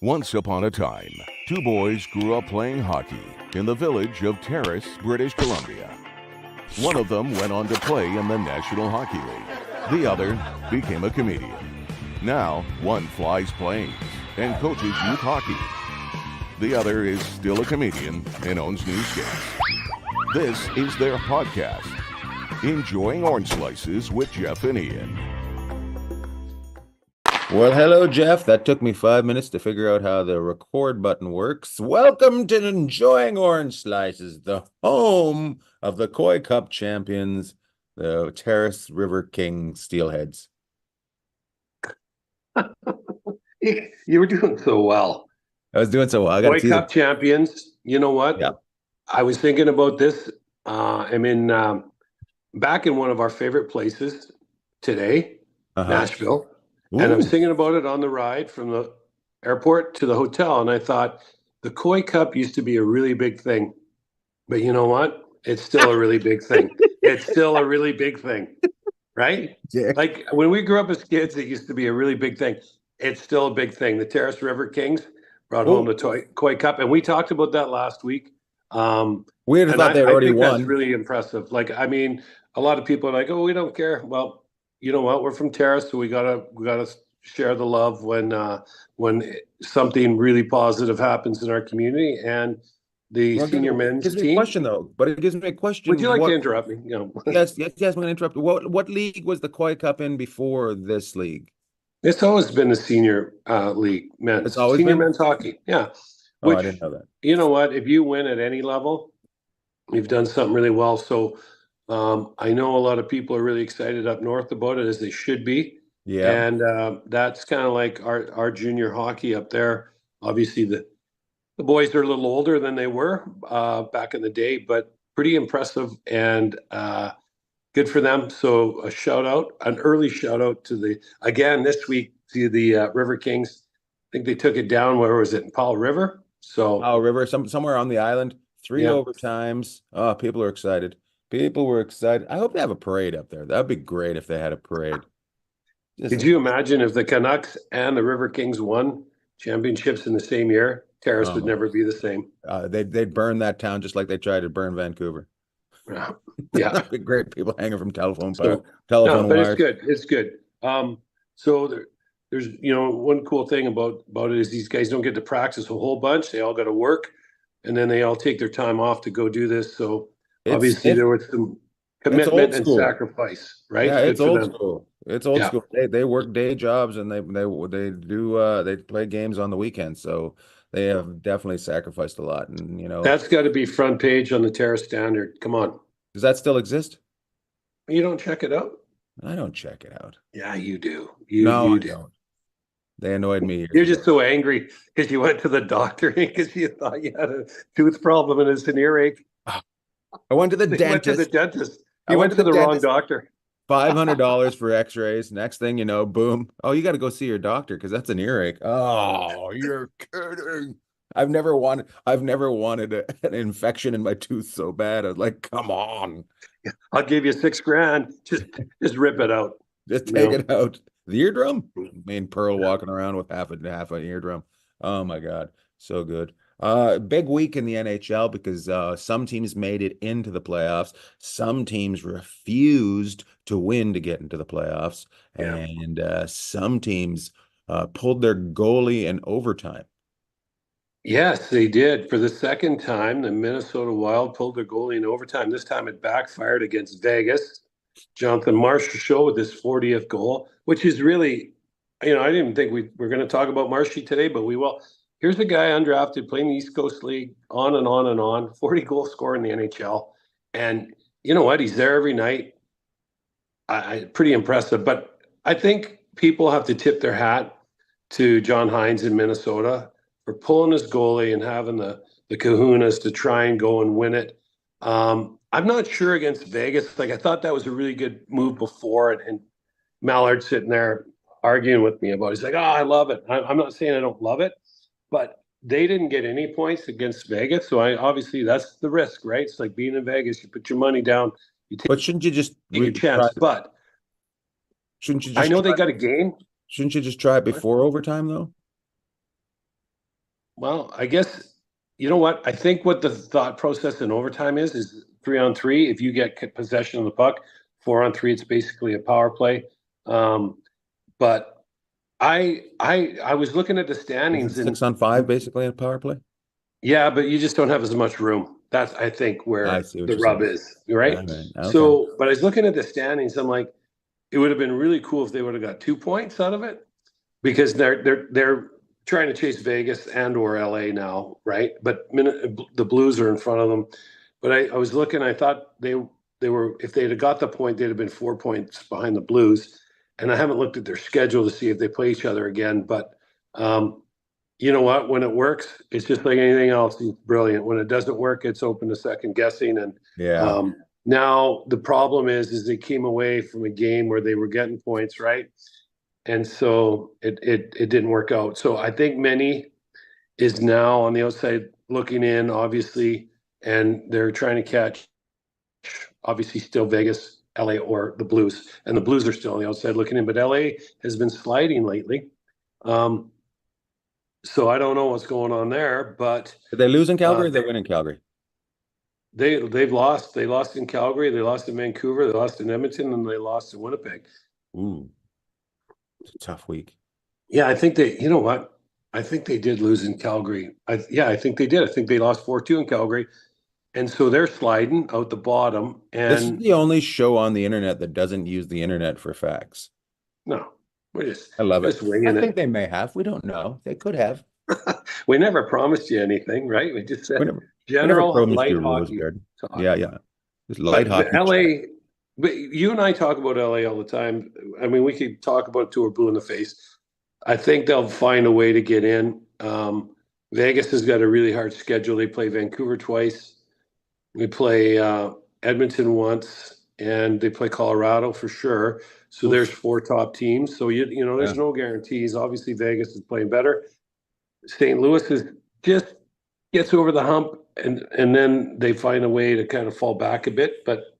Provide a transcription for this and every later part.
Once upon a time, two boys grew up playing hockey in the village of Terrace, British Columbia. One of them went on to play in the National Hockey League. The other became a comedian. Now, one flies planes and coaches youth hockey. The other is still a comedian and owns news skates. This is their podcast, Enjoying Orange Slices with Jeff and Ian. Well, hello, Jeff. That took me 5 minutes to figure out how the record button works. Welcome to Enjoying Orange Slices, the home of the Coy Cup champions, the Terrace River Kings Steelheads. You were doing so well. I was doing so well. Coy Cup champions. You know what? Yeah. I was thinking about this. I'm back in one of our favorite places today, Nashville. Ooh. And I'm thinking about it on the ride from the airport to the hotel. And I thought the Coy Cup used to be a really big thing. But you know what? It's still a really big thing. It's still a really big thing. Right? Yeah. Like when we grew up as kids, it used to be a really big thing. It's still a big thing. The Terrace River Kings brought home the Coy Cup. And we talked about that last week. We had thought they already won. That's really impressive. Like, I mean, a lot of people are like, oh, we don't care. Well, you know what? We're from Terrace, so we gotta share the love when something really positive happens in our community. And the senior men's team. It gives me a question though. But it gives me a question. Would you like to interrupt me? You know. Yes. I'm going to interrupt. What league was the Coy Cup in before this league? It's always been the senior league men's. It's always senior been men's hockey. Yeah. I didn't know that. You know what? If you win at any level, you've done something really well. So I know a lot of people are really excited up north about it, as they should be. Yeah. And that's kind of like our junior hockey up there. Obviously, the boys are a little older than they were back in the day, but pretty impressive and good for them. So an early shout out to this week to the River Kings. I think they took it down. Where was it? In Powell River. So Powell River, somewhere on the island. 3 overtimes. Oh, people are excited. People were excited. I hope they have a parade up there. That'd be great if they had a parade. Could you imagine if the Canucks and the River Kings won championships in the same year? Terrace would never be the same. They'd burn that town just like they tried to burn Vancouver. Yeah. That'd be great. People hanging from telephone wires. But it's good. It's good. So there's one cool thing about it is these guys don't get to practice a whole bunch. They all got to work, and then they all take their time off to go do this. So obviously there was some commitment and sacrifice, right? Yeah, it's old school. It's old school. They work day jobs and they play games on the weekends. So they have definitely sacrificed a lot. And that's got to be front page on the Terrace Standard. Come on. Does that still exist? You don't check it out? I don't check it out. Yeah, you do. You do. Don't. They annoyed me. You're just so angry because you went to the doctor because you thought you had a tooth problem and it's an earache. I went to the dentist. You went to the wrong doctor. $500 for x-rays. Next thing you know, boom. Oh, you got to go see your doctor because that's an earache. Oh, you're kidding. I've never wanted an infection in my tooth so bad. I was like, come on. I'll give you $6,000. Just rip it out. Just take it out. The eardrum? Me and Pearl walking around with half an eardrum. Oh my God. So good. Big week in the NHL because some teams made it into the playoffs. Some teams refused to win to get into the playoffs. Yeah. And some teams pulled their goalie in overtime. Yes, they did. For the second time, the Minnesota Wild pulled their goalie in overtime. This time it backfired against Vegas. Jonathan Marchessault with his 40th goal, which is really, I didn't think we were going to talk about Marshy today, but we will. Here's a guy undrafted playing the East Coast League on and on and on, 40 goal scorer in the NHL. And you know what? He's there every night. Pretty impressive. But I think people have to tip their hat to John Hines in Minnesota for pulling his goalie and having the kahunas to try and go and win it. I'm not sure against Vegas. Like, I thought that was a really good move before. And Mallard sitting there arguing with me about it. He's like, oh, I love it. I'm not saying I don't love it, but they didn't get any points against Vegas. So obviously that's the risk, right? It's like being in Vegas. You put your money down. But shouldn't you just take your chance? But shouldn't you just I know they got a game. Shouldn't you just try it before overtime, though? Well, I guess, you know what? I think what the thought process in overtime is 3-on-3. If you get possession of the puck, 4-on-3, it's basically a power play. But I was looking at the standings, and 6-on-5 basically in a power play. yeah, but you just don't have as much room. That's, I think, I where see what the you're rub saying. is, right? All right. Okay. So, but I was looking at the standings. I'm like, it would have been really cool if they would have got 2 points out of it, because they're trying to chase Vegas and or LA now, right? But the Blues are in front of them. But I was looking. I thought they were, if they'd have got the point, they'd have been 4 points behind the Blues. And I haven't looked at their schedule to see if they play each other again. But you know what? When it works, it's just like anything else. It's brilliant. When it doesn't work, it's open to second guessing. And Yeah. now the problem is they came away from a game where they were getting points, right? And so it didn't work out. So I think Many is now on the outside looking in, obviously, and they're trying to catch, obviously, still Vegas, LA, or the Blues. And the Blues are still on the outside looking in, but LA has been sliding lately. So I don't know what's going on there, but Did they lose in Calgary? Or they win in Calgary. they've lost. They lost in Calgary, they lost in Vancouver, they lost in Edmonton, and they lost in Winnipeg. Ooh, it's a tough week. Yeah, I think they, you know what? I think they did lose in Calgary. I think they did. I think they lost 4-2 in Calgary. And so they're sliding out the bottom. This is And the only show on the internet that doesn't use the internet for facts. no, we're I love it. just winging I think it. they may have. We don't know. They could have. We never promised you anything, right? We just said We never general promised light you Rose hockey Garden. talk. Yeah, yeah. Just light But hockey chat. LA, but you and I talk about LA all the time. I mean, we could talk about it till we're blue in the face. I think they'll find a way to get in. Vegas has got a really hard schedule. They play Vancouver twice. We play Edmonton once, and they play Colorado for sure. So there's Oof. 4 top teams. So you know, there's Yeah. no guarantees. Obviously, Vegas is playing better. St. Louis is just gets over the hump, and then they find a way to kind of fall back a bit. But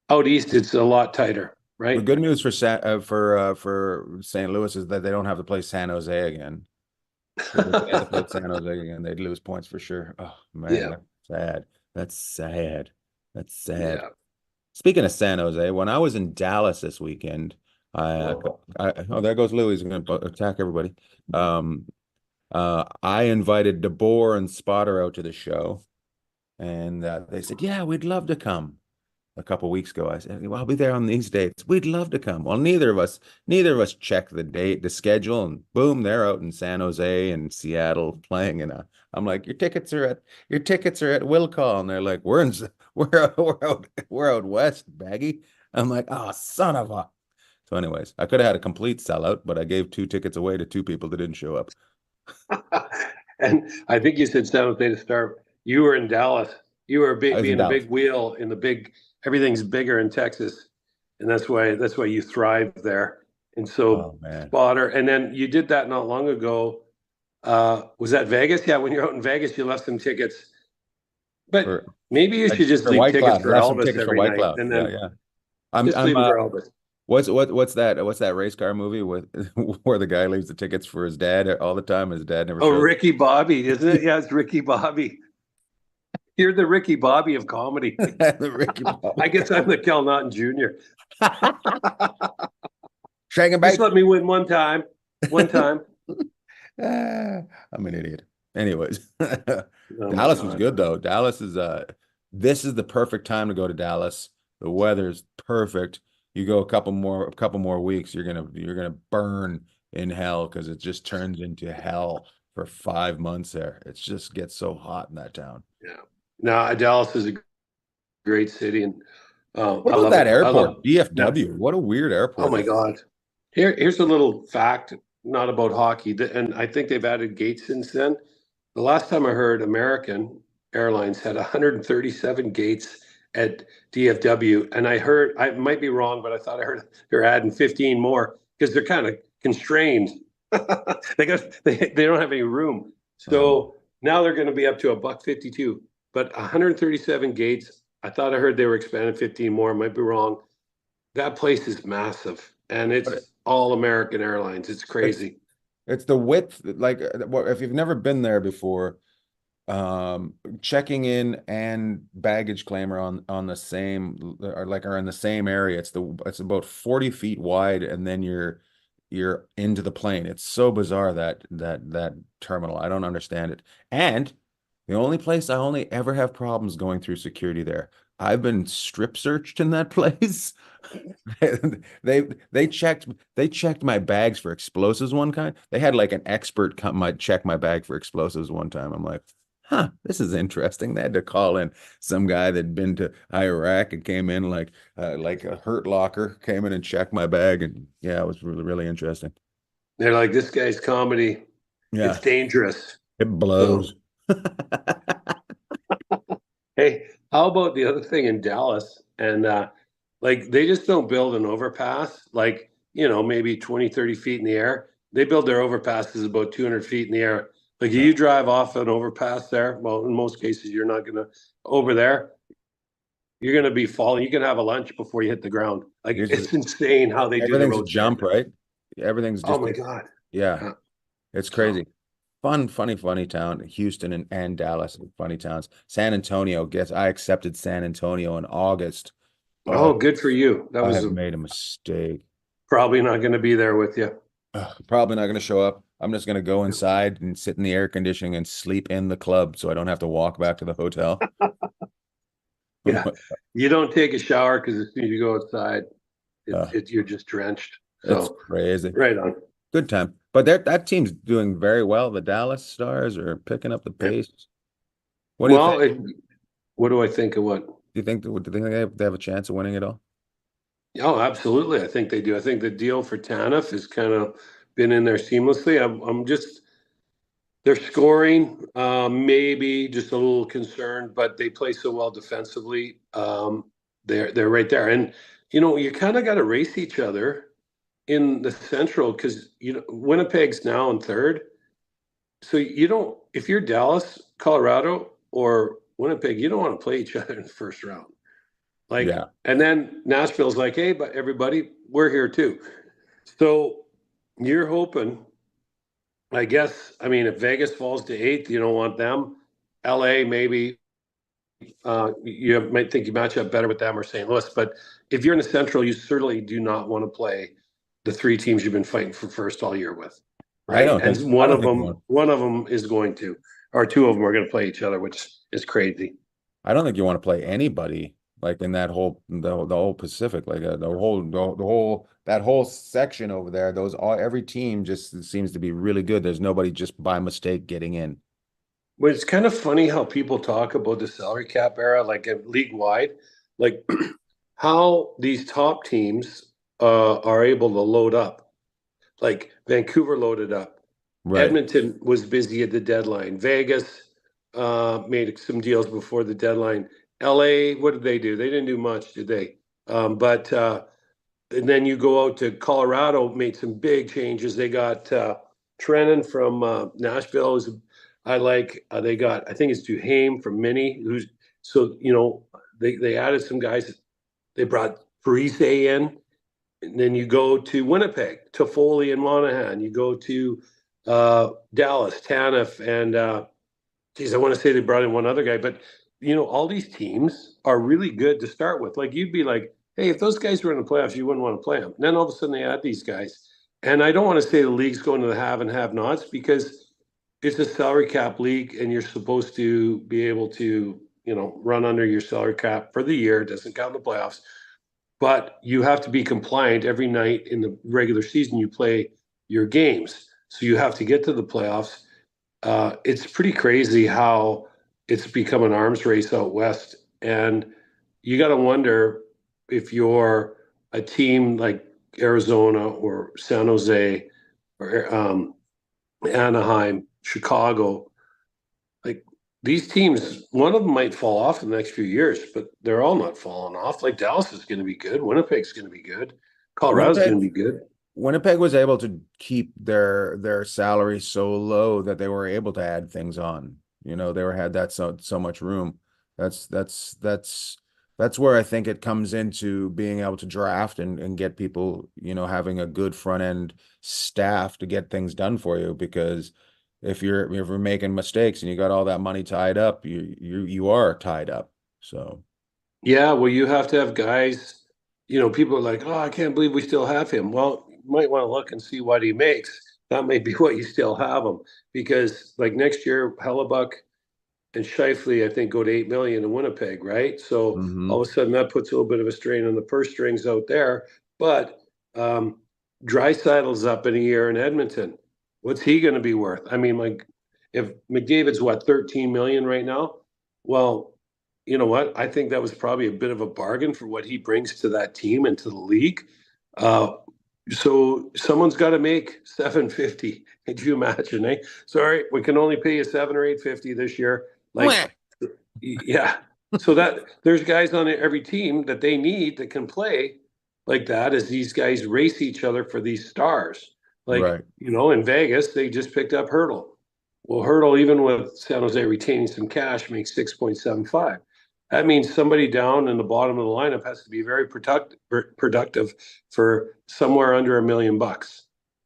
out east, it's a lot tighter, The right? good news for St. Louis is that they don't have to play San Jose again. If they had to play San Jose again, they'd lose points for sure. Oh man, Yeah, that's sad. That's sad. That's sad. yeah. Speaking of San Jose, when I was in Dallas this weekend, oh, there goes Louis. He's going to attack everybody. I invited DeBoer and Spotter out to the show, and they said, "Yeah, we'd love to come." A couple of weeks ago, I said, "Well, I'll be there on these dates. We'd love to come." Well, neither of us checked the schedule, and boom, they're out in San Jose and Seattle playing. And I'm like, "Your tickets are at Will Call," and they're like, "We're out west, Baggy." I'm like, "Oh, son of a." So, anyways, I could have had a complete sellout, but I gave 2 tickets away to 2 people that didn't show up. And I think you said San Jose to start. You were in Dallas. You were I was in being a Dallas. big wheel in the big. Everything's bigger in Texas, and that's why you thrive there. And so Oh man, Spotter, and then you did that not long ago. Was that Vegas? Yeah, when you're out in Vegas, you left some tickets. But for maybe you should just for leave White tickets Cloud, for left some Elvis tickets for every White night, Cloud. and Yeah, then yeah. just I'm leave them for Elvis. what's that race car movie with where the guy leaves the tickets for his dad all the time? His dad never Oh, shows. Ricky Bobby, isn't it? Yeah, it's Ricky Bobby. You're the Ricky Bobby of comedy. The Ricky I Bobby. guess I'm the Kel Naughton Jr. Shag and Just bake. let me win one time. One time. I'm an idiot. Anyways, Oh my Dallas was God. good though. This is the perfect time to go to Dallas. The weather's perfect. You go a couple more weeks, you're gonna burn in hell because it just turns into hell for 5 months there. It just gets so hot in that town. Yeah. No, Dallas is a great city, and What I about love that it. I airport? love. Yeah. DFW. What a weird Oh airport my that is. God. Here's a little fact, not about hockey, and I think they've added gates since then. The last time I heard, American Airlines had 137 gates at DFW, and I heard, I might be wrong, but I thought I heard they're adding 15 more because they're kind of constrained. They don't have any room, so now they're going to be up to $1.52, but 137 gates. I thought I heard they were expanding 15 more. I might be wrong. That place is massive, and But it's all American Airlines. It's it's crazy. It's the width, like if you've never been there before, checking in and baggage claim are on the same, are in the same area. It's about 40 feet wide, and then you're into the plane. It's so bizarre that terminal. I don't understand it. And the only place I only ever have problems going through security there. I've been strip searched in that place. They checked my bags for explosives one time. They had like an expert check my bag for explosives one time. I'm like, huh, this is interesting. They had to call in some guy that'd been to Iraq and came in like a hurt locker, came in and checked my bag, and yeah, it was really, really interesting. They're like, this guy's comedy. Yeah, It's dangerous. it blows. So, hey, how about the other thing in Dallas? And like they just don't build an overpass like, maybe 20, 30 feet in the air. They build their overpasses about 200 feet in the air. Like Yeah. you drive off an overpass there, well, in most cases, you're not going to over there. You're going to be falling. You can have a lunch before you hit the ground. Like it's insane how they do the Everything's a roads there. jump, right? Everything's Oh just my God. yeah, Yeah. it's crazy. Fun, funny town. Houston and Dallas, funny towns. San Antonio I accepted San Antonio in August. Oh, good for you. That I was have made a mistake. probably not going to be there with you. Probably not going to show up. I'm just going to go inside and sit in the air conditioning and sleep in the club so I don't have to walk back to the hotel. Yeah. You don't take a shower because as soon as you go outside, Uh, you're just drenched. it's So crazy. right on. Good time. But that team's doing very well. The Dallas Stars are picking up the pace. What do you think? Well, what do I think of what? Do they have a chance of winning it all? Oh, absolutely. I think they do. I think the deal for TANF has kind of been in there seamlessly. I'm just they're scoring, maybe just a little concerned, but they play so well defensively. They're right there, and you kind of got to race each other in the Central because Winnipeg's now in third. So you don't if you're Dallas, Colorado, or Winnipeg, you don't want to play each other in the first round. Like, Yeah. and then Nashville's like, hey, but everybody, we're here too. So you're hoping, I guess, I mean, if Vegas falls to eighth, you don't want them. LA, maybe you might think you match up better with them or St. Louis. But if you're in the Central, you certainly do not want to play the three teams you've been fighting for first all year with. I Right. don't think And I one don't of think you them, want one of them is going to, or two of them are going to play each other, which is crazy. I don't think you want to play anybody like in that the whole Pacific, like the whole that whole section over there. Every team just seems to be really good. There's nobody just by mistake getting in. But it's kind of funny how people talk about the salary cap era, like league wide, like how these top teams are able to load up. Like Vancouver loaded up. Right. Edmonton was busy at the deadline. Vegas made some deals before the deadline. LA, what did they do? They didn't do much, did they? But and then you go out to Colorado, made some big changes. They got Trennan from Nashville. I like. They got. I think it's Duhaime from Mini. Who's so they added some guys. They brought Parise in, and then you go to Winnipeg, Toffoli and Monahan. You go to Dallas, Tanev, and geez, I want to say they brought in one other guy, but all these teams are really good to start with. Like you'd be like, hey, if those guys were in the playoffs, you wouldn't want to play them. And then all of a sudden they add these guys. And I don't want to say the league's going to the have and have nots because it's a salary cap league and you're supposed to be able to, run under your salary cap for the year. It doesn't count in the playoffs. But you have to be compliant every night in the regular season. You play your games. So you have to get to the playoffs. It's pretty crazy how it's become an arms race out west. And you got to wonder if you're a team like Arizona or San Jose or Anaheim, Chicago, like these teams, one of them might fall off in the next few years, but they're all not falling off. Like Dallas is going to be good. Winnipeg's going to be good. Colorado's going to Winnipeg be good. Winnipeg was able to keep their salary so low that they were able to add things on. They had that so much room. That's That's where I think it comes into being able to draft and get people, having a good front end staff to get things done for you. Because if you're making mistakes and you got all that money tied up, you are tied up. So Yeah, well, you have to have guys, people are like, oh, I can't believe we still have him. Well, you might want to look and see what he makes. That may be what you still have him. Because like next year, Hellebuck and Shifley, I think, go to 8 million in Winnipeg, right? So all mhm. of a sudden that puts a little bit of a strain on the purse strings out there. But Dreisaitl's up in a year in Edmonton. What's he going to be worth? I mean, like, if McDavid's what, 13 million right now? Well, you know what? I think that was probably a bit of a bargain for what he brings to that team and to the league. Uh, so someone's got to make 750. Could you imagine? Eh? Sorry, we can only pay you 7 or 850 this year. Like, yeah. So that there's guys on every team that they need that can play like that as these guys race each other for these stars. Like, Right. in Vegas, they just picked up Hurdle. Well, Hurdle, even with San Jose retaining some cash, makes 6.75. That means somebody down in the bottom of the lineup has to be very productive for somewhere under $1 million, right?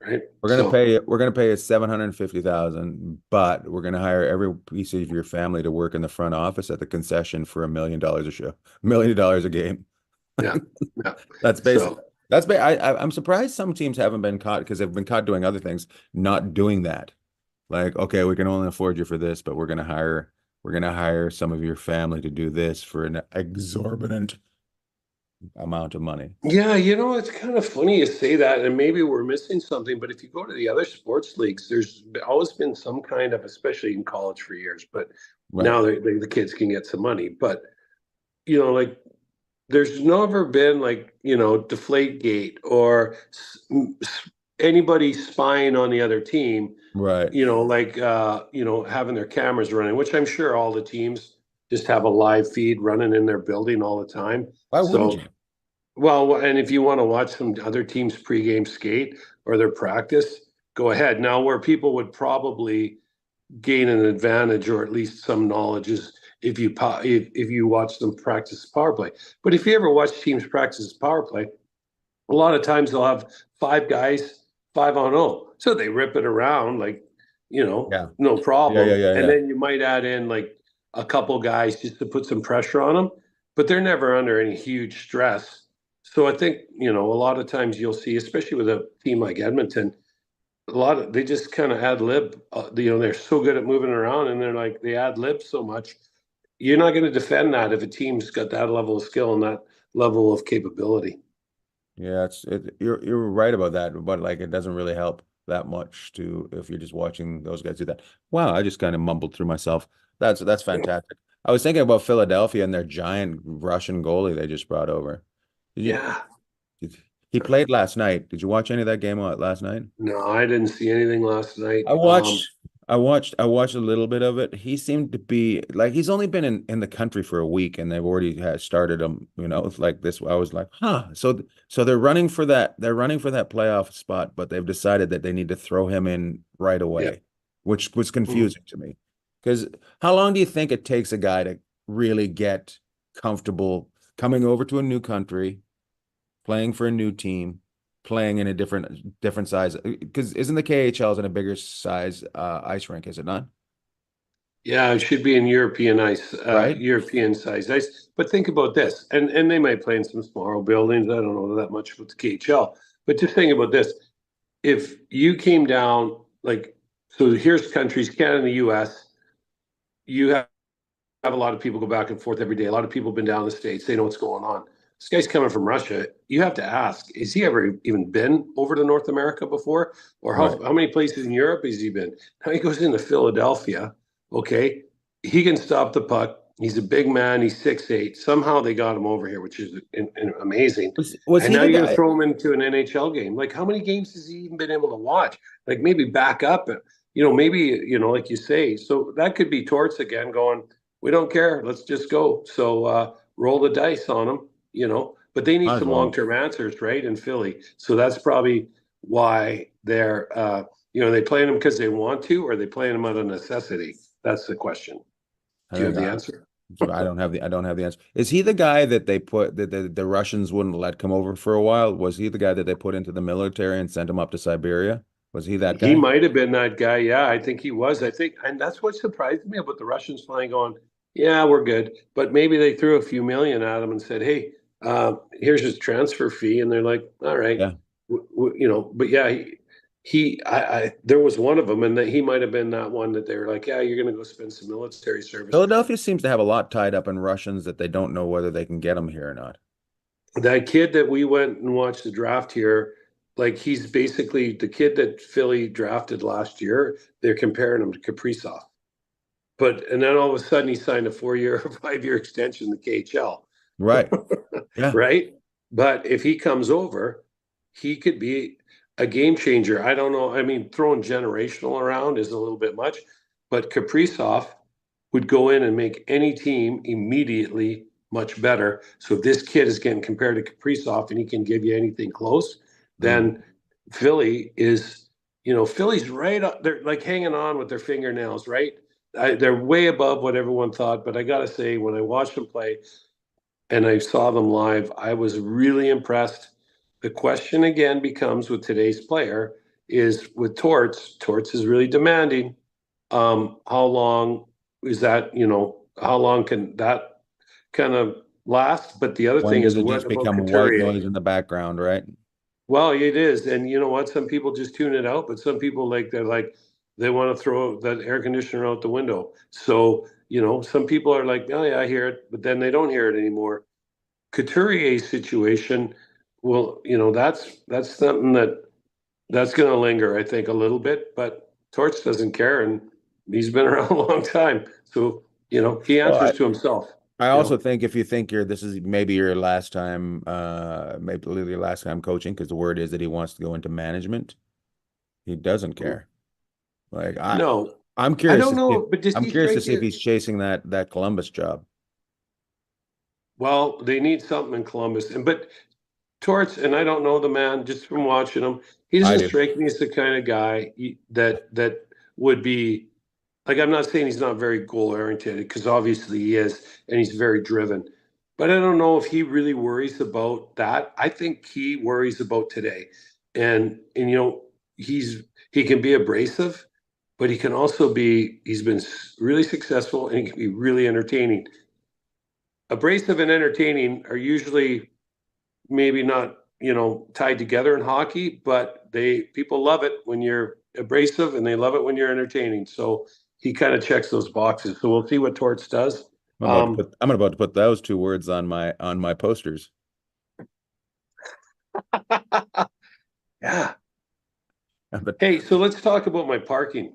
So We're gonna pay you 750,000, but we're gonna hire every piece of your family to work in the front office at the concession for $1 million a show, $1 million a game. yeah, yeah. That's basically So I'm surprised some teams haven't been caught because they've been caught doing other things, not doing that. Like, okay, we can only afford you for this, but we're gonna hire some of your family to do this for an exorbitant amount of money. yeah, it's kind of funny you say that, and maybe we're missing something. But if you go to the other sports leagues, there's always been some kind of, especially in college for years. But Right. now the kids can get some money. But like there's never been like deflate gate or anybody spying on the other team, Right. like having their cameras running, which I'm sure all the teams just have a live feed running in their building all the time. Why wouldn't So you? well, and if you want to watch some other teams pregame skate or their practice, go ahead. Now where people would probably gain an advantage or at least some knowledge is if you watch them practice power play. But if you ever watch teams practice power play, a lot of times they'll have five guys, 5-on-0. So they rip it around like, Yeah. no Yeah, yeah, problem. yeah, And yeah. then you might add in like a couple guys just to put some pressure on them, but they're never under any huge stress. So I think, a lot of times you'll see, especially with a team like Edmonton, they just kind of ad lib. They're so good at moving around, and they're like they ad lib so much. You're not going to defend that if a team's got that level of skill and that level of capability. Yeah, you're right about that, but like it doesn't really help that much to if you're just watching those guys do that. Wow, I just kind of mumbled through myself. That's fantastic. I was thinking about Philadelphia and their giant Russian goalie they just brought over. Did you Yeah. he played last night. Did you watch any of that game last night? No, I didn't see anything last night. I watched I watched a little bit of it. He seemed to be like he's only been in the country for a week and they've already had started him, it's like this. I was like, huh. So they're running for that playoff spot, but they've decided that they need to throw him in right Yeah. away, which was Mhm. confusing to me. Because how long do you think it takes a guy to really get comfortable coming over to a new country, playing for a new team, playing in a different size? Because isn't the KHL's in a bigger size ice rink, is it not? Yeah, it should be in Right? European size ice. But think about this, and they might play in some smaller buildings. I don't know that much about the KHL, but just think about this: if you came down, like, so here's countries, Canada and the U.S. You have a lot of people go back and forth every day. A lot of people have been down in the States. They know what's going on. This guy's coming from Russia. You have to ask, is he ever even been over to North America before? Or Right. how many places in Europe has he been? Now he goes into Philadelphia. Okay. He can stop the puck. He's a big man. He's 6'8". Somehow they got him over here, which is amazing. Was And he now the you're going to guy? throw him into an NHL game. Like, how many games has he even been able to watch? Like, maybe back up, maybe, like you say. So that could be Torts again going, we don't care. Let's just go. So roll the dice on them, But they need Might as some well. long-term answers, right, in Philly. So that's probably why they playing them because they want to, or they playing them out of necessity. That's the question. I Do you have think the I, answer? So I don't have the answer. Is he the guy that they put that the Russians wouldn't let come over for a while? Was he the guy that they put into the military and sent him up to Siberia? Was he that He guy? might have been that guy. Yeah, I think he was. I think, and that's what surprised me about the Russians flying on. Yeah, we're good, but maybe they threw a few million at him and said, "Hey, here's his transfer fee," and they're like, "All right, Yeah. you know." But yeah, there was one of them, and that he might have been that one that they were like, "Yeah, you're going to go spend some military service." Philadelphia seems to have a lot tied up in Russians that they don't know whether they can get them here or not. That kid that we went and watched the draft here, like he's basically the kid that Philly drafted last year. They're comparing him to Kaprizov. But and then all of a sudden he signed a 4-year, 5-year extension in the KHL, Right. Yeah. right? But if he comes over, he could be a game changer. I don't know. I mean, throwing generational around is a little bit much, but Kaprizov would go in and make any team immediately much better. So if this kid is getting compared to Kaprizov and he can give you anything close, then Philly is, Philly's right up. They're like hanging on with their fingernails, right? They're way above what everyone thought, but I got to say, when I watched them play and I saw them live, I was really impressed. The question again becomes with today's player is with Torts. Torts is really demanding. How long is that? How long can that kind of last? But the other When thing does is, it what just about become white Couturier? noise in the background, right? Well, it is, and you know what? Some people just tune it out, but some people they want to throw that air conditioner out the window. So some people are like, "Oh yeah, I hear it," but then they don't hear it anymore. Couturier's situation, well, that's something that's going to linger, I think, a little bit. But Torch doesn't care, and he's been around a long time, so he Well, answers to himself. I You also know, think if you think this is maybe your last time, maybe literally your last time coaching, because the word is that he wants to go into management. He doesn't care. Like no, I'm I curious don't to see know, but does I'm he curious to strike see if you? he's chasing that Columbus job. Well, they need something in Columbus, but Torts, and I don't know the man just from watching him. He I doesn't do. strike me as the kind of guy that would be like. I'm not saying he's not very goal oriented because obviously he is, and he's very driven. But I don't know if he really worries about that. I think he worries about today, and he can be abrasive, but he can also be. He's been really successful, and he can be really entertaining. Abrasive and entertaining are usually maybe not tied together in hockey, but people love it when you're abrasive and they love it when you're entertaining. So he kind of checks those boxes. So we'll see what Torts does. I'm about to put those two words on my posters. Yeah. But Hey, so let's talk about my parking.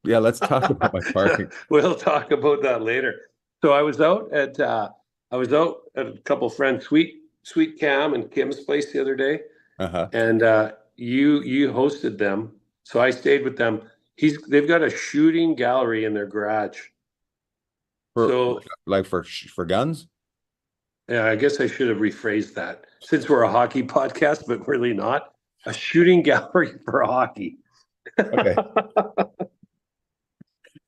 yeah, let's talk about my parking. We'll talk about that later. So I was out at a couple friends, Sweet Cam and Kim's place the other day, Uh-huh. and you hosted them. So I stayed with them. They've got a shooting gallery in their garage. For So like for guns? yeah, I guess I should have rephrased that since we're a hockey podcast, but really not. A shooting gallery for hockey. Okay.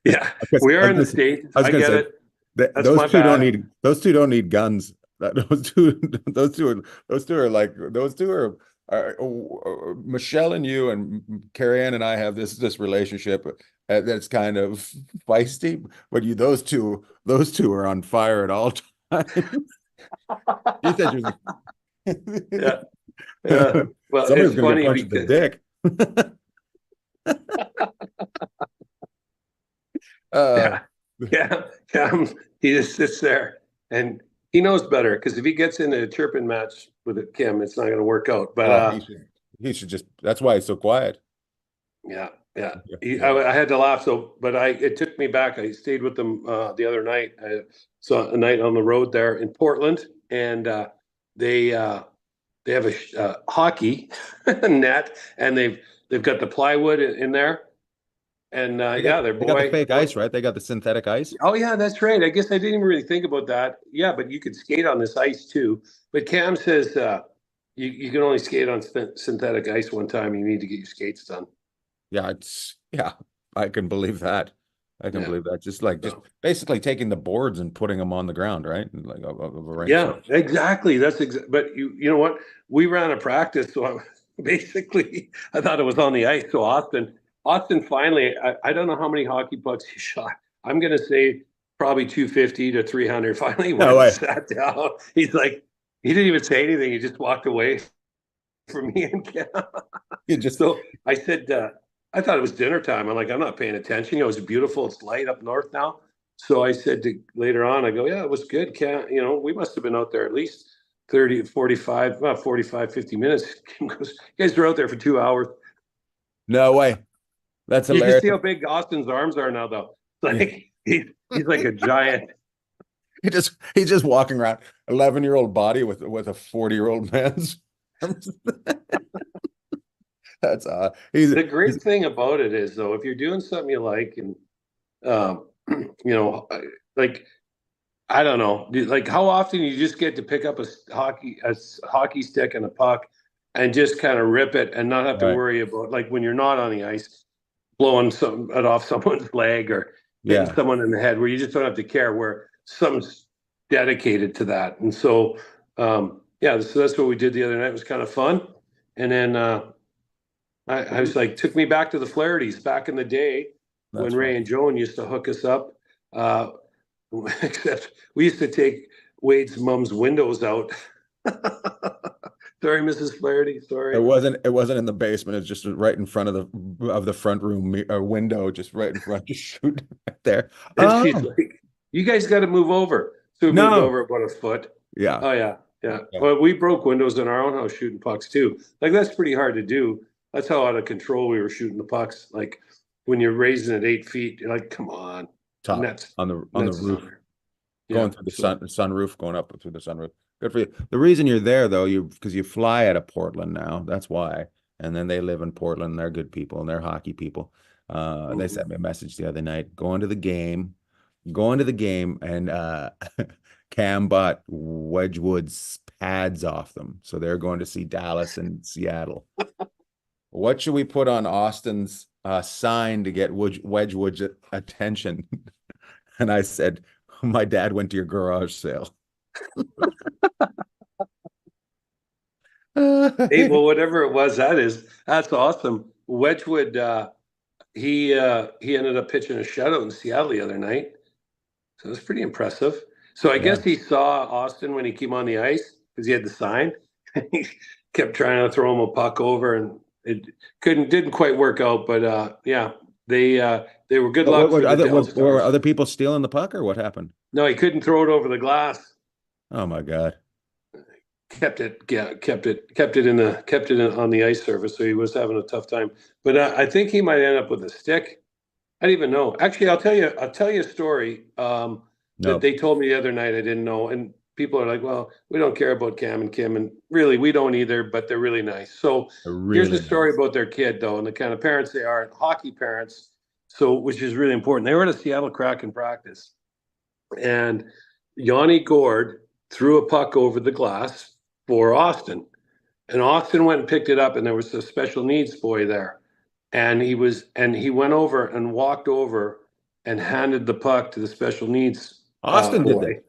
Yeah, Because we are in the States. I was I gonna get say it. that That's my bad. those two don't need guns. Those two are Michelle and you and Carrie Ann and I have this relationship that's kind of feisty, but those two are on fire at all times. You said you Yeah, yeah. Well, somebody's it's gonna get funny punched in the because dick. Uh, yeah, yeah, yeah. He just sits there and he knows better because if he gets into a chirping match with Kim, it's not going to work out. But well, he should just. That's why he's so quiet. yeah, yeah. Yeah, yeah. I had to laugh. So, but it took me back. I stayed with them the other night. I saw a night on the road there in Portland, and they uh, they have a hockey net, and they've got the plywood in there, and yeah, their They got the boy. fake ice, right? They got the synthetic ice. Oh yeah, that's right. I guess I didn't even really think about that. Yeah, but you could skate on this ice too. But Cam says you can only skate on synthetic ice one time. You need to get your skates done. Yeah, I can believe that. I can Yeah. believe that. Just basically taking the boards and putting them on the ground, right? Like of a rink. Yeah, exactly. But you know what? We ran a practice, so basically I thought it was on the ice. So Austin finally, I don't know how many hockey pucks he shot. I'm gonna say probably 250 to 300. Finally went No and way. sat down. He's like, he didn't even say anything. He just walked away from me and Ken. You just So I said, I thought it was dinner time. I'm like, I'm not paying attention. It was beautiful. It's light up north now. So I said to later on, I go, yeah, it was good. We must have been out there at least 30, 45, well, 45, 50 minutes. Kim goes, you guys were out there for 2 hours. no way. That's You can hilarious. see how big Austin's arms are now, though. Like he's like a giant. He's just walking around 11-year-old body with a 40-year-old man's arms. That's The great thing about it is, though, if you're doing something you like, and um, like I don't know, like how often you just get to pick up a hockey stick and a puck and just kind of rip it and not have to right. worry about, like, when you're not on the ice, blowing it off someone's leg or hitting Yeah. someone in the head, where you just don't have to care, where someone's dedicated to that. And so so that's what we did the other night. It was kind of fun. And then I was like, took me back to the Flaherty's back in the day when That's Ray right. and Joan used to hook us up. Except we used to take Wade's mom's windows out. Sorry, Mrs. Flaherty. Sorry. It wasn't in the basement. It's just right in front of the front room window, just right in front, just shooting right there. And she's like, "You guys got to move over." So we moved over about a foot. Yeah. Oh yeah. Well, we broke windows in our own house shooting pucks too. Like, that's pretty hard to do. That's how out of control we were shooting the pucks. Like, when you're raising it 8 feet, you're like, come on. Top Nets on the roof, going through the sunroof, going up through the sunroof. Good for you. The reason you're there, though, because you fly out of Portland now. That's why. And then they live in Portland. They're good people and they're hockey people. They sent me a message the other night, going to the game, and Cam bought Wedgwood's pads off them. So they're going to see Dallas and Seattle. What should we put on Austin's sign to get Wedgwood's attention? And I said, my dad went to your garage sale. Hey, well, whatever it was, that's awesome. Wedgwood, he ended up pitching a shutout in Seattle the other night, so it was pretty impressive. So I guess he saw Austin when he came on the ice because he had the sign. He kept trying to throw him a puck over, and it didn't quite work out. But they were good luck for the Dallas Stars. Were other people stealing the puck, or what happened? No, he couldn't throw it over the glass. Oh my God. Kept it on the ice surface, so he was having a tough time. But I think he might end up with a stick. I didn't even know. Actually, I'll tell you a story that they told me the other night. I didn't know, and people are like, "Well, we don't care about Cam and Kim," and really, we don't either. But they're really nice. So here's a story about their kid, though, and the kind of parents they are, hockey parents. So, which is really important. They were at a Seattle Kraken practice, and Yanni Gourde threw a puck over the glass for Austin, and Austin went and picked it up, and there was a special needs boy there, and he went over and walked over and handed the puck to the special needs Austin boy. did that.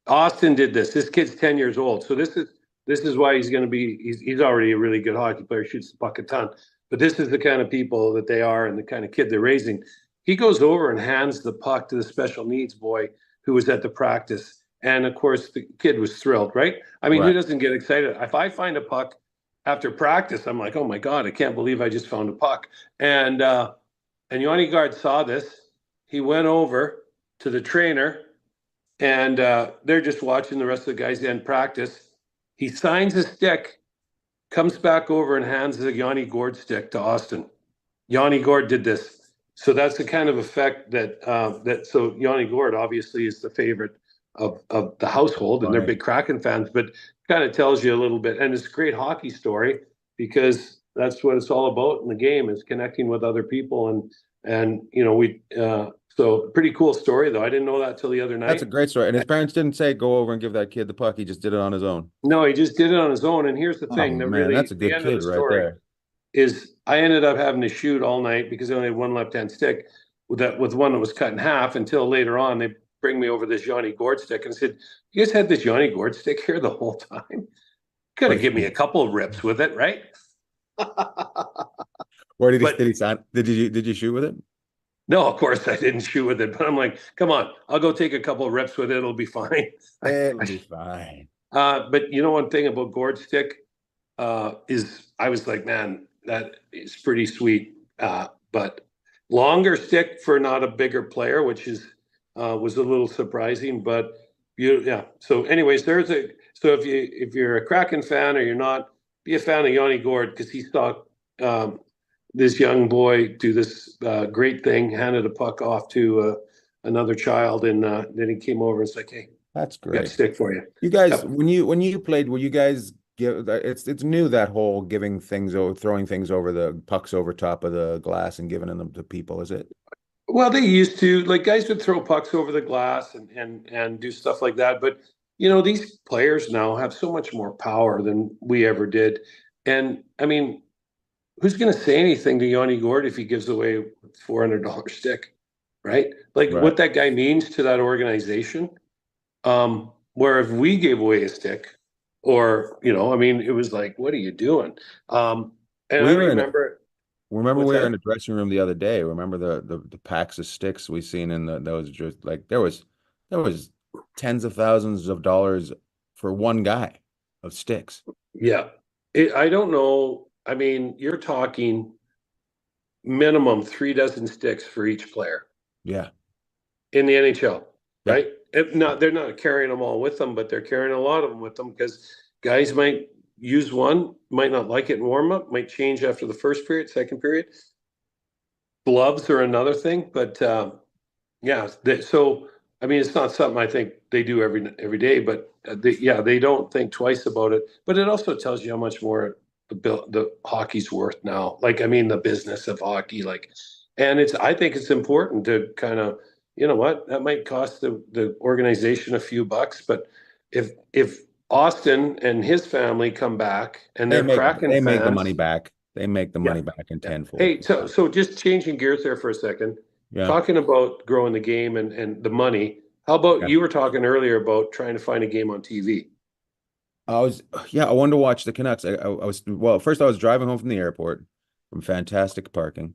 Austin did this. This kid's 10 years old, so this is why he's going to be. He's already a really good hockey player, shoots the puck a ton. But this is the kind of people that they are, and the kind of kid they're raising. He goes over and hands the puck to the special needs boy who was at the practice. And of course, the kid was thrilled, right? I mean, who doesn't get excited? If I find a puck after practice, I'm like, oh my God, I can't believe I just found a puck. And Yanni Gourde saw this. He went over to the trainer, and they're just watching the rest of the guys end practice. He signs a stick, comes back over and hands the Yanni Gourde stick to Austin. Yanni Gourde did this. So that's the kind of effect so Yanni Gourde obviously is the favorite of the household, and they're big Kraken fans, but kind of tells you a little bit. And it's a great hockey story because that's what it's all about in the game, is connecting with other people. And so pretty cool story, though. I didn't know that till the other night. That's a great story. And his parents didn't say go over and give that kid the puck. He just did it on his own. No, he just did it on his own. And here's the thing that's a good kid right there. Is I ended up having to shoot all night because I only had one left-hand stick. with one that was cut in half until later on they bring me over this Yanni Gourde stick and said, "You guys had this Yanni Gourde stick here the whole time? Could have given me a couple of rips with it, right?" Where did he, But did he sign? Did you shoot with it? no, of course I didn't shoot with it. But I'm like, come on, I'll go take a couple of rips with it. It'll be fine. It'll be fine. But you know, one thing about Gourde stick is I was like, man, that is pretty sweet. But longer stick for not a bigger player, which is was a little surprising. But yeah. So, anyways, so if you're a Kraken fan or you're not, be a fan of Yanni Gourde because he saw this young boy do this great thing, handed a puck off to another child, and then he came over and was like, "Hey, That's got a great. stick for you." You guys, Yep. when you played, were you guys give it's new, that whole giving things over, throwing things over the pucks over top of the glass and giving them to people, is it? Well, they used to, like, guys would throw pucks over the glass and do stuff like that. But you know, these players now have so much more power than we ever did. And I mean, who's going to say anything to Yanni Gourde if he gives away a $400 stick, right? Like Right. what that guy means to that organization. Where if we gave away a stick, or you know, I mean, it was like, what are you doing? And I We were in remember what's we were in that? the dressing room the other day. Remember the packs of sticks we seen in those, just like there was tens of thousands of dollars for one guy of sticks. Yeah, I don't know. I mean, you're talking minimum 3 dozen sticks for each player Yeah. in the NHL, Yeah. right? If not, they're not carrying them all with them, but they're carrying a lot of them with them because guys might use one, might not like it in warm up, might change after the first period, second period. Gloves are another thing, but yeah. So I mean, it's not something I think they do every day, but they don't think twice about it. But it also tells you how much more the hockey's worth now. Like, I mean, the business of hockey, like, and I think it's important to kind of, you know what, that might cost the organization a few bucks, but if Austin and his family come back and they're Kraken They make the money fans, back. They make the yeah, money back in yeah. tenfold. Hey, so just changing gears there for a second, Yeah. talking about growing the game and the money. How about Yeah. you were talking earlier about trying to find a game on TV? I wanted to watch the Canucks. Well, first I was driving home from the airport from fantastic parking,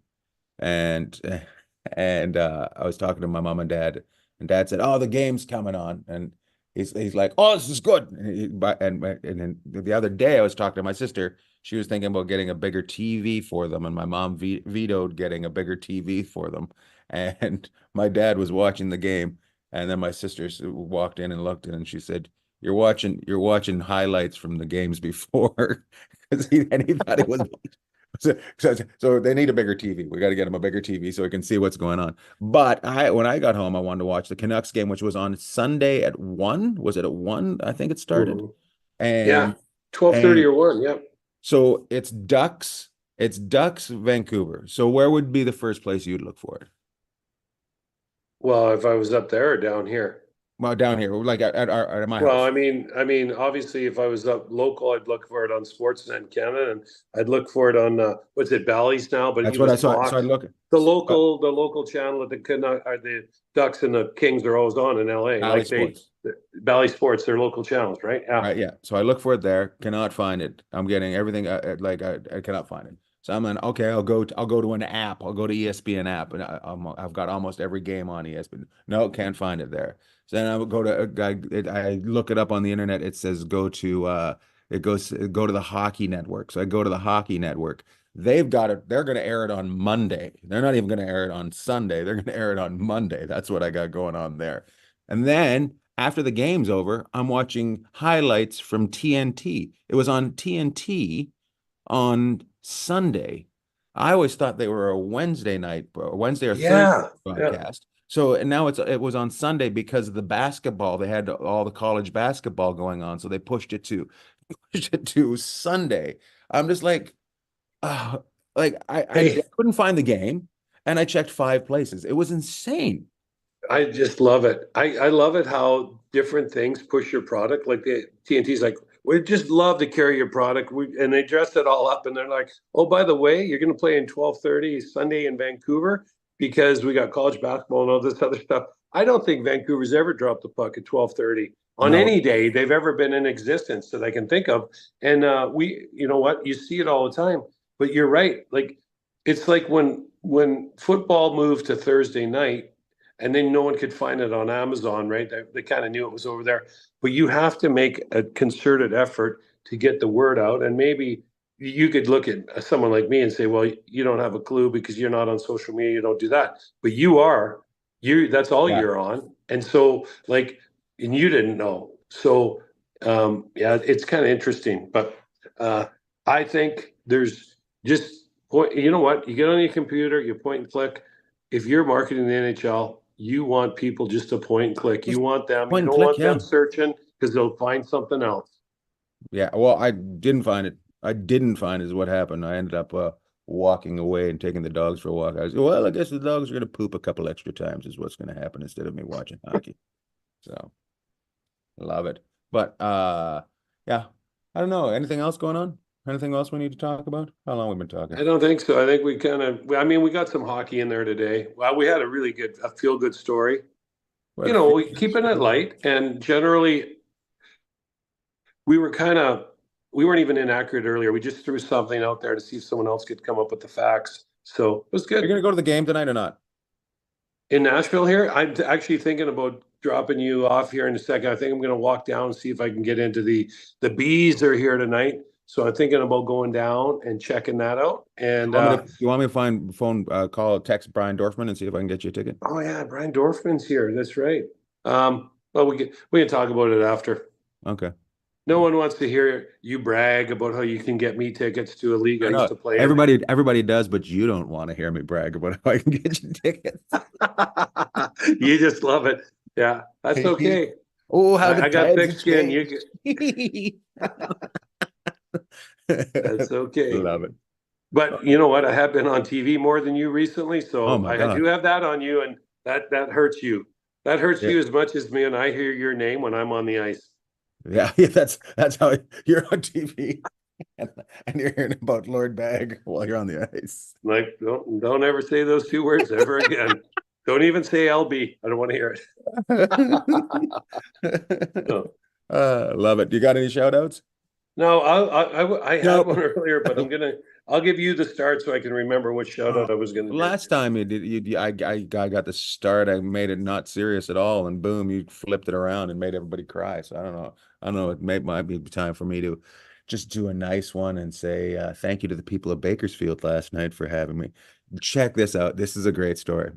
and I was talking to my mom and dad said, "Oh, the game's coming on," and he's like, "Oh, this is good." And then the other day I was talking to my sister. She was thinking about getting a bigger TV for them, and my mom vetoed getting a bigger TV for them. And my dad was watching the game, and then my sister walked in and looked in, and she said, you're watching highlights from the games before," because he thought it was so they need a bigger TV. We got to get him a bigger TV so he can see what's going on. But when I got home, I wanted to watch the Canucks game, which was on Sunday at 1. Was it at 1? I think it started. Mhm. Yeah, And 12:30 and or 1. Yeah. so it's Ducks Vancouver. So where would be the first place you'd look for it? Well, if I was up there or down here. Well, down here, like at my Well, house. I mean, obviously, if I was up local, I'd look for it on Sportsnet in Canada, and I'd look for it on what's it, Bally's now, but That's it what I was saw. So I Fox. look The local channel that the Ducks and the Kings are always on in LA. Valley Sports. Bally Sports, their local channels, right? Yeah. Right, yeah. So I look for it there, cannot find it. I'm getting everything I cannot find it. So I'm like, okay, I'll go to an app. I'll go to ESPN app, and I've got almost every game on ESPN. No, can't find it there. So then I would go to I look it up on the internet. It says go to the Hockey Network. So I go to the Hockey Network. They've got it. They're going to air it on Monday. They're not even going to air it on Sunday. They're going to air it on Monday. That's what I got going on there. And then after the game's over, I'm watching highlights from TNT. It was on TNT on Sunday. I always thought they were a Wednesday night, Wednesday or Thursday Yeah. broadcast. So and now it was on Sunday because of the basketball. They had all the college basketball going on, so they pushed it to Sunday. I'm just like, like I Hey, couldn't find the game, and I checked 5 places. It was insane. I just love it. I love it how different things push your product. Like the TNT's like, we just love to carry your product. And they dress it all up and they're like, oh, by the way, you're going to play in 12:30 Sunday in Vancouver. because we got college basketball and all this other stuff. I don't think Vancouver's ever dropped the puck at 12:30 on No. any day they've ever been in existence that I can think of. And you know what, you see it all the time. But you're right. Like it's like when football moved to Thursday night, and then no one could find it on Amazon, right? They kind of knew it was over there. But you have to make a concerted effort to get the word out, and maybe you could look at someone like me and say, well, you don't have a clue because you're not on social media, you don't do that. But you are. That's all Yeah. you're on. And so like, and you didn't know. So yeah, it's kind of interesting. But I think there's just point, you know what? You get on your computer, you point and click. If you're marketing the NHL, you want people just to point and click. You want them, you Point and don't click, want them yeah. searching because they'll find something else. Yeah, well, I didn't find it. I didn't find it is what happened. I ended up walking away and taking the dogs for a walk. I was, well, I guess the dogs are going to poop a couple extra times is what's going to happen instead of me watching hockey. So, love it. But yeah, I don't know. Anything else going on? Anything else we need to talk about? How long we been talking? I don't think so. I think we kind of, I mean, we got some hockey in there today. Well, we had a feel good story. What You a know, feel we good keeping it story. light, and generally we were kind of, we weren't even inaccurate earlier. We just threw something out there to see if someone else could come up with the facts. So it was Are you good. going to go to the game tonight or not? In Nashville here, I'm actually thinking about dropping you off here in a second. I think I'm going to walk down and see if I can get into the bees are here tonight. So I'm thinking about going down and checking that out. And You want me to find phone call text Brian Dorfman and see if I can get you a ticket? oh yeah, Brian Dorfman's here. That's right. Well, we can talk about it after. Okay. No one wants to hear you brag about how you can get me tickets to a league I I used know to play in. everybody does, but you don't want to hear me brag about how I can get you tickets. You just love it. Yeah, that's okay. Oh, how the I got tides thick have skin. changed. That's okay. Love it. But you know what? I have been on TV more than you recently, Oh so my I do God. have that on you, and that hurts you. That hurts Yeah. you as much as me, and I hear your name when I'm on the ice. Yeah, that's how you're on TV and, you're hearing about Lord Bagg while you're on the ice. Like, don't ever say those two words ever again. Don't even say LB. I don't want to hear it. No. Love it. You got any shout outs? No, I had one Nope. earlier, but I'll give you the start so I can remember what shout out I was gonna do. Last time I got the start. I made it not serious at all, and boom, you flipped it around and made everybody cry. So I don't know. It might be time for me to just do a nice one and say thank you to the people of Bakersfield last night for having me. Check this out. This is a great story.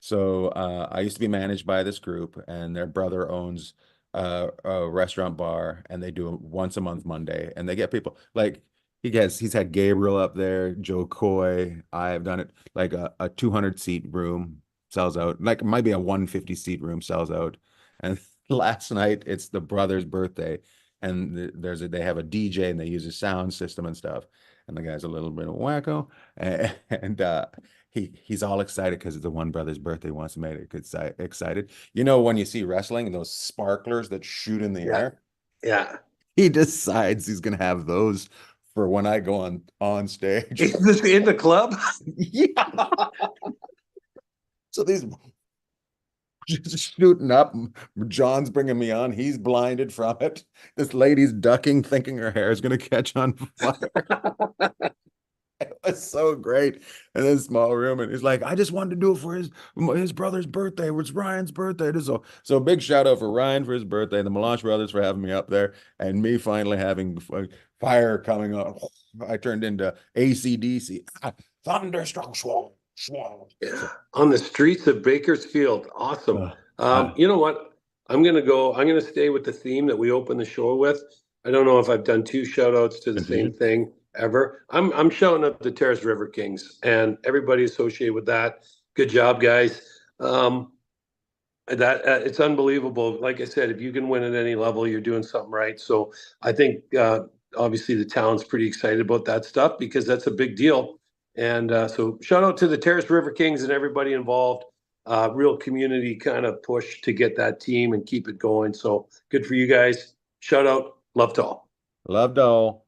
So I used to be managed by this group, and their brother owns a restaurant bar, and they do it once a month Monday, and they get people like he's had Gabriel up there, Joe Coy. I have done it like a 200 seat room sells out, like it might be a 150 seat room sells out. And last night it's the brother's birthday, and they have a DJ and they use a sound system and stuff. And the guy's a little bit of wacko, and he's all excited because it's the one brother's birthday. Wants to make it excited. You know, when you see wrestling and those sparklers that shoot in the Yeah, air, yeah. he decides he's gonna have those for when I go on stage. Is this in the club? Yeah. So these just shooting up. John's bringing me on. He's blinded from it. This lady's ducking, thinking her hair is gonna catch on fire. It was so great in this small room, and he's like, "I just wanted to do it for his brother's birthday. It's Ryan's birthday." So big shout out for Ryan for his birthday, the Melange brothers for having me up there, and me finally having fire coming on. I turned into ACDC, thunderstruck, swall, swall. Yeah, on the streets of Bakersfield. Awesome. Uh, You know what? I'm gonna stay with the theme that we opened the show with. I don't know if I've done two shout outs to the Continue. same thing ever. I'm shouting out the Terrace River Kings and everybody associated with that. Good job, guys. That it's unbelievable. Like I said, if you can win at any level, you're doing something right. So I think obviously the town's pretty excited about that stuff because that's a big deal. And so shout out to the Terrace River Kings and everybody involved. Real community kind of push to get that team and keep it going. So good for you guys. Shout out. Love to all. Loved all.